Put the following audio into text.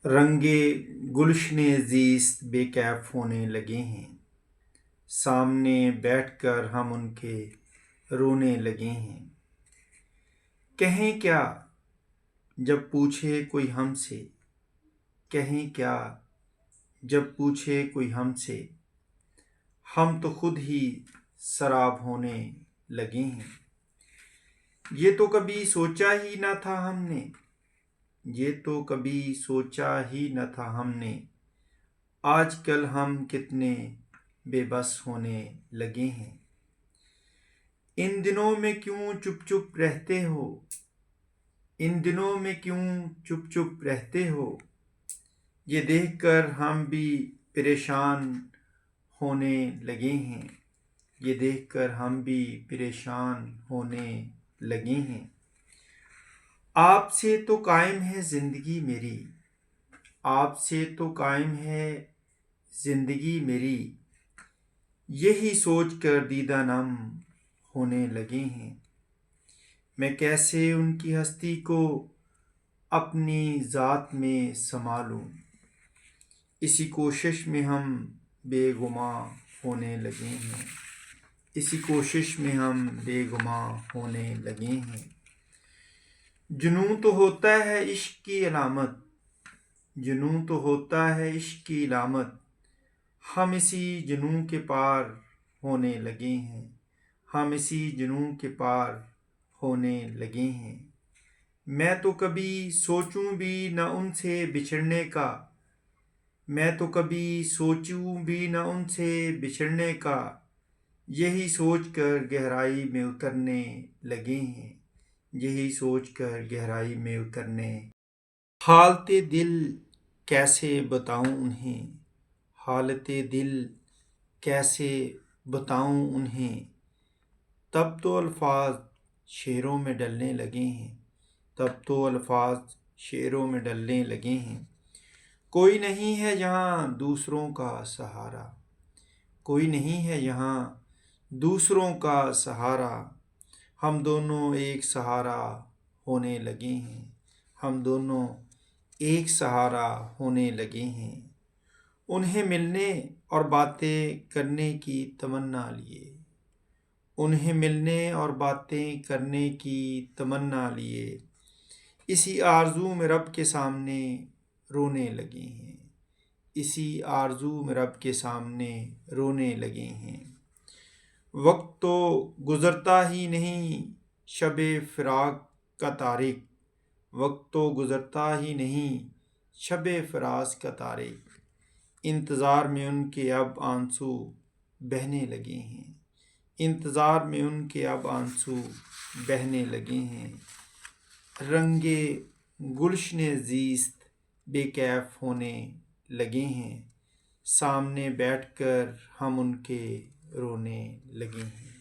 رنگے گلشن زیست بے کیف ہونے لگے ہیں، سامنے بیٹھ کر ہم ان کے رونے لگے ہیں۔ کہیں کیا جب پوچھے کوئی ہم سے، کہیں کیا جب پوچھے کوئی ہم سے، ہم تو خود ہی سراب ہونے لگے ہیں۔ یہ تو کبھی سوچا ہی نہ تھا ہم نے، یہ تو کبھی سوچا ہی نہ تھا ہم نے، آج کل ہم کتنے بے بس ہونے لگے ہیں۔ ان دنوں میں کیوں چپ چپ رہتے ہو، ان دنوں میں کیوں چپ چپ رہتے ہو، یہ دیکھ کر ہم بھی پریشان ہونے لگے ہیں، یہ دیکھ کر ہم بھی پریشان ہونے لگے ہیں۔ آپ سے تو قائم ہے زندگی میری، آپ سے تو قائم ہے زندگی میری، یہی سوچ کر دیدہ نم ہونے لگے ہیں۔ میں کیسے ان کی ہستی کو اپنی ذات میں سنبھالوں، اسی کوشش میں ہم بے گماں ہونے لگے ہیں، اسی کوشش میں ہم بے گماں ہونے لگے ہیں۔ جنوں تو ہوتا ہے عشق کی علامت، جنوں تو ہوتا ہے عشق کی علامت، ہم اسی جنوں کے پار ہونے لگے ہیں، ہم اسی جنوں کے پار ہونے لگے ہیں۔ میں تو کبھی سوچوں بھی نہ ان سے بچھڑنے کا، میں تو کبھی سوچوں بھی نہ ان سے بچھڑنے کا، یہی سوچ کر گہرائی میں اترنے لگے ہیں، یہی سوچ کر گہرائی میں اترنے۔ حالت دل کیسے بتاؤں انہیں، حالت دل کیسے بتاؤں انہیں، تب تو الفاظ شعروں میں ڈلنے لگے ہیں، تب تو الفاظ شعروں میں ڈلنے لگے ہیں۔ کوئی نہیں ہے یہاں دوسروں کا سہارا، کوئی نہیں ہے یہاں دوسروں کا سہارا، ہم دونوں ایک سہارا ہونے لگے ہیں، ہم دونوں ایک سہارا ہونے لگے ہیں۔ انہیں ملنے اور باتیں کرنے کی تمنا لیے، انہیں ملنے اور باتیں کرنے کی تمنا لیے، اسی آرزو میں رب کے سامنے رونے لگے ہیں، اسی آرزو میں رب کے سامنے رونے لگے ہیں۔ وقت تو گزرتا ہی نہیں شب فراق کا طارق، وقت تو گزرتا ہی نہیں شب فراق کا طارق، انتظار میں ان کے اب آنسو بہنے لگے ہیں، انتظار میں ان کے اب آنسو بہنے لگے ہیں۔ رنگے گلشن زیست بے کیف ہونے لگے ہیں، سامنے بیٹھ کر ہم ان کے رونے لگے ہیں۔